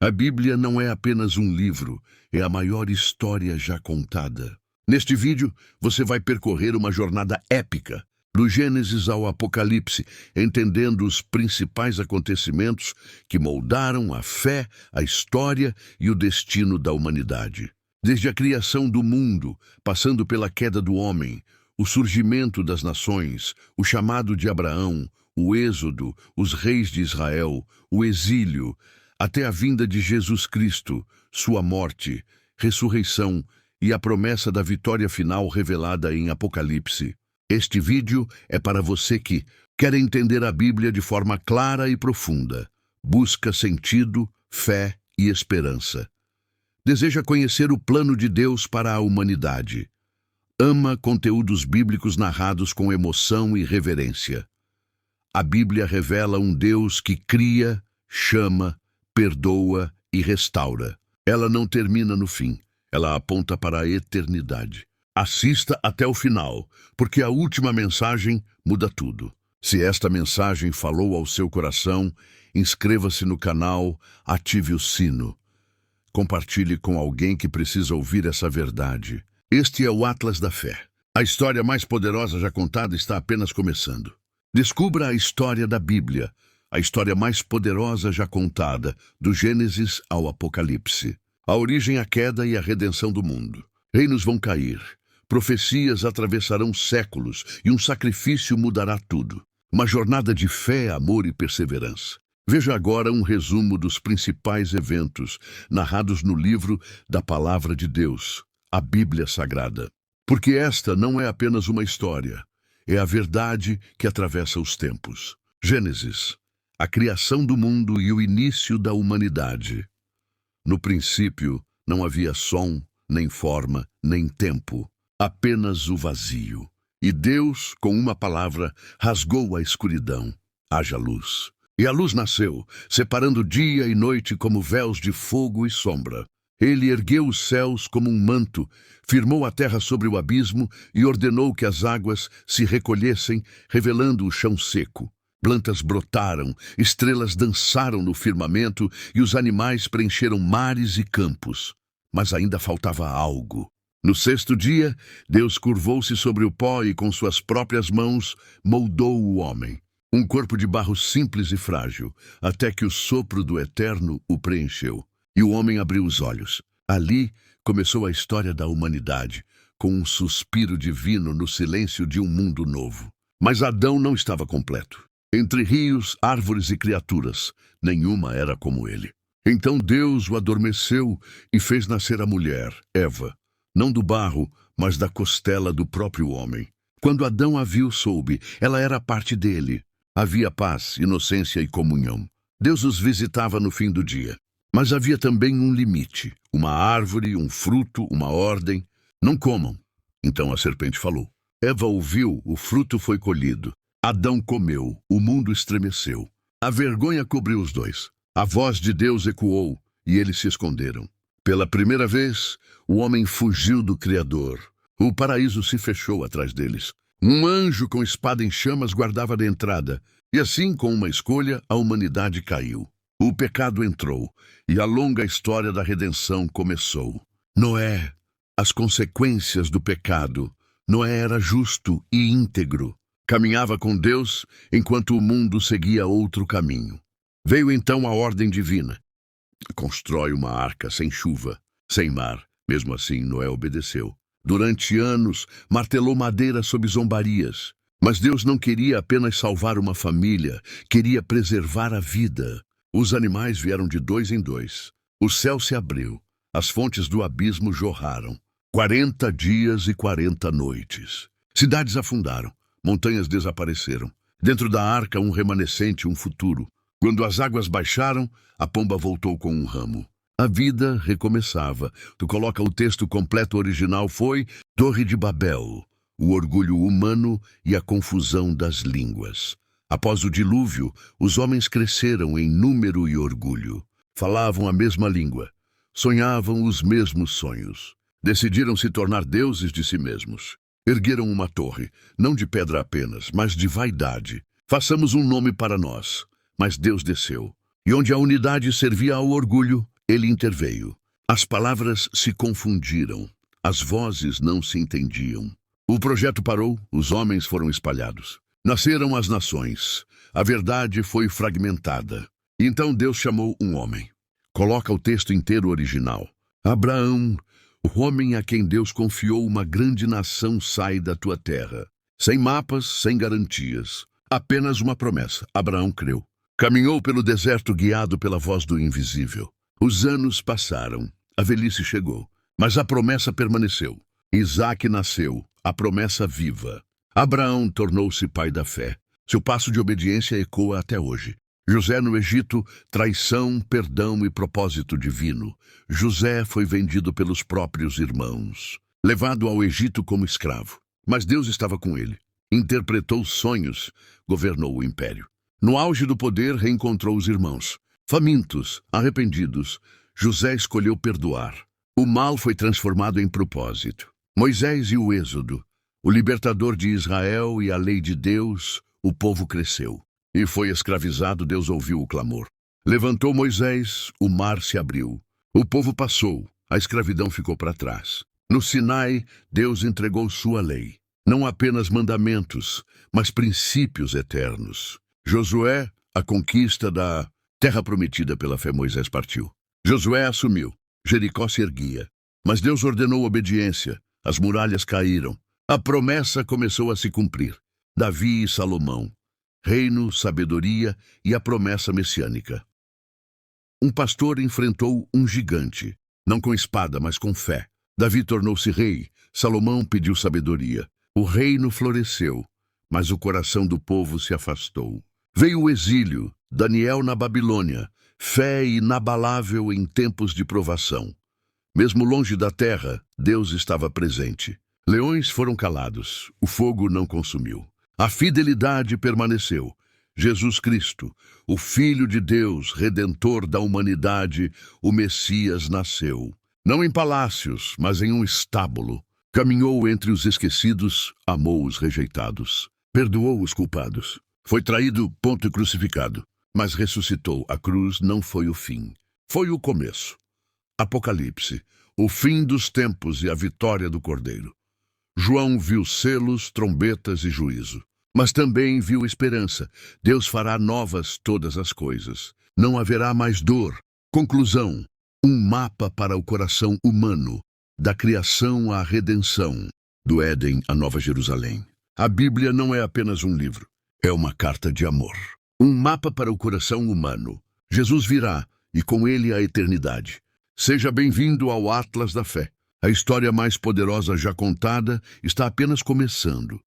A Bíblia não é apenas um livro, é a maior história já contada. Neste vídeo, você vai percorrer uma jornada épica, do Gênesis ao Apocalipse, entendendo os principais acontecimentos que moldaram a fé, a história e o destino da humanidade. Desde a criação do mundo, passando pela queda do homem, o surgimento das nações, o chamado de Abraão, o êxodo, os reis de Israel, o exílio, até a vinda de Jesus Cristo, sua morte, ressurreição e a promessa da vitória final revelada em Apocalipse. Este vídeo é para você que quer entender a Bíblia de forma clara e profunda, busca sentido, fé e esperança. Deseja conhecer o plano de Deus para a humanidade. Ama conteúdos bíblicos narrados com emoção e reverência. A Bíblia revela um Deus que cria, chama, perdoa e restaura. Ela não termina no fim, ela aponta para a eternidade. Assista até o final, porque a última mensagem muda tudo. Se esta mensagem falou ao seu coração, inscreva-se no canal, ative o sino. Compartilhe com alguém que precisa ouvir essa verdade. Este é o Atlas da Fé. A história mais poderosa já contada está apenas começando. Descubra a história da Bíblia, a história mais poderosa já contada, do Gênesis ao Apocalipse. A origem, a queda e a redenção do mundo. Reinos vão cair, profecias atravessarão séculos e um sacrifício mudará tudo. Uma jornada de fé, amor e perseverança. Veja agora um resumo dos principais eventos narrados no livro da Palavra de Deus, a Bíblia Sagrada. Porque esta não é apenas uma história, é a verdade que atravessa os tempos. Gênesis, a criação do mundo e o início da humanidade. No princípio, não havia som, nem forma, nem tempo, apenas o vazio. E Deus, com uma palavra, rasgou a escuridão. Haja luz. E a luz nasceu, separando dia e noite como véus de fogo e sombra. Ele ergueu os céus como um manto, firmou a terra sobre o abismo e ordenou que as águas se recolhessem, revelando o chão seco. Plantas brotaram, estrelas dançaram no firmamento e os animais preencheram mares e campos. Mas ainda faltava algo. No sexto dia, Deus curvou-se sobre o pó e com suas próprias mãos moldou o homem. Um corpo de barro simples e frágil, até que o sopro do Eterno o preencheu. E o homem abriu os olhos. Ali começou a história da humanidade, com um suspiro divino no silêncio de um mundo novo. Mas Adão não estava completo. Entre rios, árvores e criaturas, nenhuma era como ele. Então Deus o adormeceu e fez nascer a mulher, Eva, não do barro, mas da costela do próprio homem. Quando Adão a viu, soube, ela era parte dele. Havia paz, inocência e comunhão. Deus os visitava no fim do dia. Mas havia também um limite, uma árvore, um fruto, uma ordem. Não comam. Então a serpente falou. Eva ouviu, o fruto foi colhido. Adão comeu, o mundo estremeceu. A vergonha cobriu os dois. A voz de Deus ecoou, e eles se esconderam. Pela primeira vez, o homem fugiu do Criador. O paraíso se fechou atrás deles. Um anjo com espada em chamas guardava a entrada. E assim, com uma escolha, a humanidade caiu. O pecado entrou, e a longa história da redenção começou. Noé, as consequências do pecado. Noé era justo e íntegro. Caminhava com Deus, enquanto o mundo seguia outro caminho. Veio então a ordem divina. Constrói uma arca sem chuva, sem mar. Mesmo assim, Noé obedeceu. Durante anos, martelou madeira sob zombarias. Mas Deus não queria apenas salvar uma família, queria preservar a vida. Os animais vieram de 2 em 2. O céu se abriu. As fontes do abismo jorraram. 40 dias e 40 noites. Cidades afundaram. Montanhas desapareceram. Dentro da arca, um remanescente, um futuro. Quando as águas baixaram, a pomba voltou com um ramo. A vida recomeçava. Tu coloca o texto completo original foi Torre de Babel, o orgulho humano e a confusão das línguas. Após o dilúvio, os homens cresceram em número e orgulho. Falavam a mesma língua. Sonhavam os mesmos sonhos. Decidiram se tornar deuses de si mesmos. Ergueram uma torre, não de pedra apenas, mas de vaidade. Façamos um nome para nós. Mas Deus desceu. E onde a unidade servia ao orgulho, ele interveio. As palavras se confundiram, as vozes não se entendiam. O projeto parou, os homens foram espalhados. Nasceram as nações. A verdade foi fragmentada. Então Deus chamou um homem. Coloca o texto inteiro original. Abraão, o homem a quem Deus confiou uma grande nação, sai da tua terra. Sem mapas, sem garantias. Apenas uma promessa. Abraão creu. Caminhou pelo deserto guiado pela voz do invisível. Os anos passaram. A velhice chegou. Mas a promessa permaneceu. Isaque nasceu. A promessa viva. Abraão tornou-se pai da fé. Seu passo de obediência ecoa até hoje. José no Egito, traição, perdão e propósito divino. José foi vendido pelos próprios irmãos, levado ao Egito como escravo. Mas Deus estava com ele. Interpretou sonhos, governou o império. No auge do poder, reencontrou os irmãos. Famintos, arrependidos, José escolheu perdoar. O mal foi transformado em propósito. Moisés e o Êxodo, o libertador de Israel e a lei de Deus, o povo cresceu. E foi escravizado, Deus ouviu o clamor. Levantou Moisés, o mar se abriu. O povo passou, a escravidão ficou para trás. No Sinai, Deus entregou sua lei. Não apenas mandamentos, mas princípios eternos. Josué, a conquista da terra prometida pela fé, Moisés partiu. Josué assumiu. Jericó se erguia. Mas Deus ordenou obediência. As muralhas caíram. A promessa começou a se cumprir. Davi e Salomão. Reino, sabedoria e a promessa messiânica. Um pastor enfrentou um gigante, não com espada, mas com fé. Davi tornou-se rei, Salomão pediu sabedoria. O reino floresceu, mas o coração do povo se afastou. Veio o exílio, Daniel na Babilônia, fé inabalável em tempos de provação. Mesmo longe da terra, Deus estava presente. Leões foram calados, o fogo não consumiu. A fidelidade permaneceu. Jesus Cristo, o Filho de Deus, Redentor da humanidade, o Messias nasceu. Não em palácios, mas em um estábulo. Caminhou entre os esquecidos, amou os rejeitados. Perdoou os culpados. Foi traído, ponto e crucificado. Mas ressuscitou. A cruz não foi o fim. Foi o começo. Apocalipse, o fim dos tempos e a vitória do Cordeiro. João viu selos, trombetas e juízo. Mas também viu esperança. Deus fará novas todas as coisas. Não haverá mais dor. Conclusão. Um mapa para o coração humano. Da criação à redenção. Do Éden à Nova Jerusalém. A Bíblia não é apenas um livro. É uma carta de amor. Um mapa para o coração humano. Jesus virá, e com ele a eternidade. Seja bem-vindo ao Atlas da Fé. A história mais poderosa já contada está apenas começando.